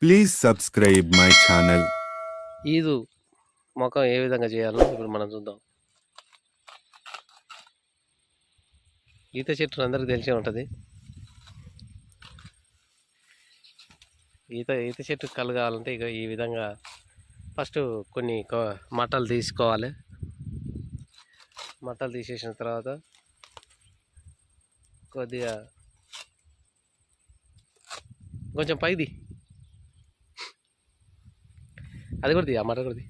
Please subscribe my channel. ఈదు మొఖం ఏ విధంగా చేయాలో ఇప్పుడు మనం చూద్దాం. ఈత చెట్టు అందరికి తెలిసే ఉంటుంది. ఈత చెట్టు కళ్ళు కావాలంటే ఇక ఈ విధంగా ఫస్ట్ కొన్ని మట్టలు తీసుకోవాలి. మట్టలు తీసేసిన తర్వాత కొద్దిగా కొంచెం పైది అది కూడా ఆ మట్ట కూడా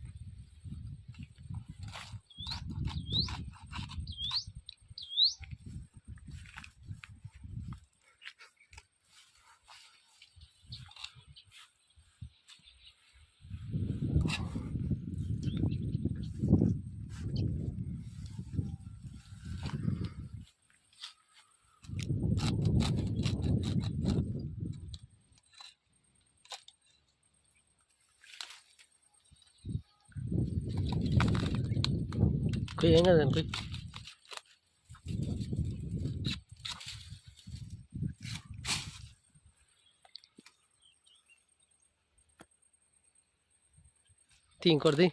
ఏం కదండి. ఇంకోటిది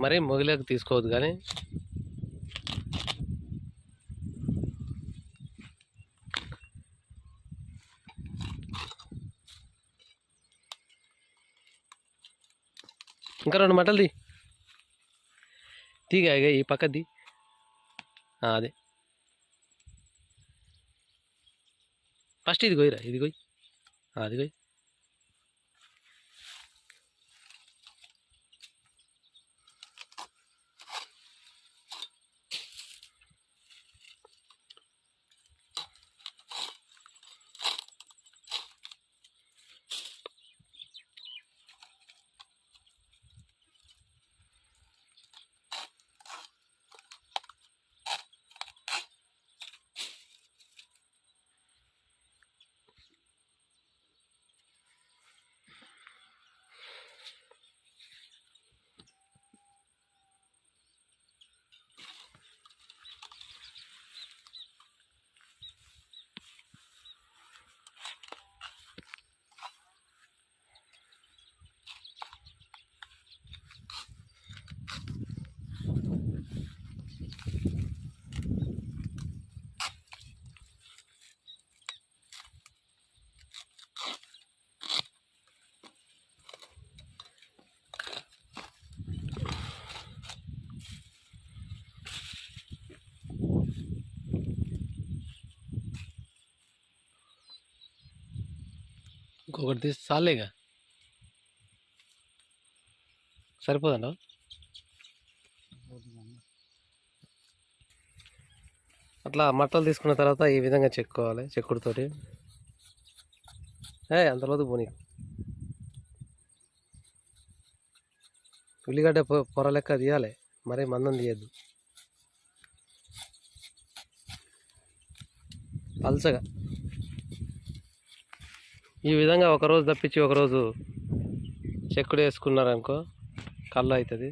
మరీ మొగిలేక తీసుకోవద్దు కానీ ఇంకా రెండు మట్టలు తీగా ఈ పక్కది అదే ఫస్ట్ ఇది కొయ్యరా, ఇది కొయ్యి, అది కొయ్యి. ఇంకొకటి తీసి చాలేగా, సరిపోదండి. అట్లా మట్టలు తీసుకున్న తర్వాత ఈ విధంగా చెక్కుకోవాలి చెక్కుడుతోటి. అంతలోతు పోనీ ఉల్లిగడ్డ పొర లెక్క తీయాలి, మరీ మందం తీయద్దు, పల్చగా. ఈ విధంగా ఒకరోజు తప్పించి ఒకరోజు చెక్కుడు వేసుకున్నారనుకో కళ్ళు అవుతుంది.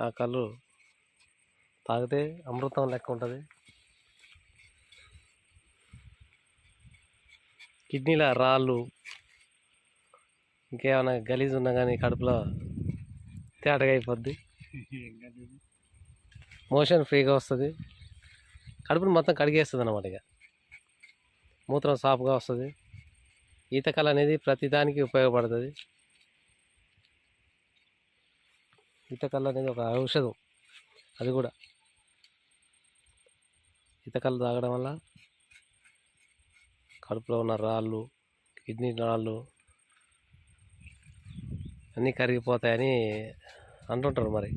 ఆ కళ్ళు తాగితే అమృతం లెక్క ఉంటుంది. కిడ్నీల రాళ్ళు ఇంకేమైనా గలీజ్ ఉన్నా కానీ కడుపులో తేటగా అయిపోద్ది, మోషన్ ఫ్రీగా వస్తుంది, కడుపుని మొత్తం కడిగేస్తుంది అన్నమాట. ఇక మూత్రం సాఫ్గా వస్తుంది. ఈతకళ అనేది ప్రతిదానికి ఉపయోగపడుతుంది. ఈతకళ అనేది ఒక ఔషధం. అది కూడా ఈతకళ తాగడం వల్ల కడుపులో ఉన్న రాళ్ళు, కిడ్నీ రాళ్ళు అన్నీ కరిగిపోతాయని అంటుంటారు. మరి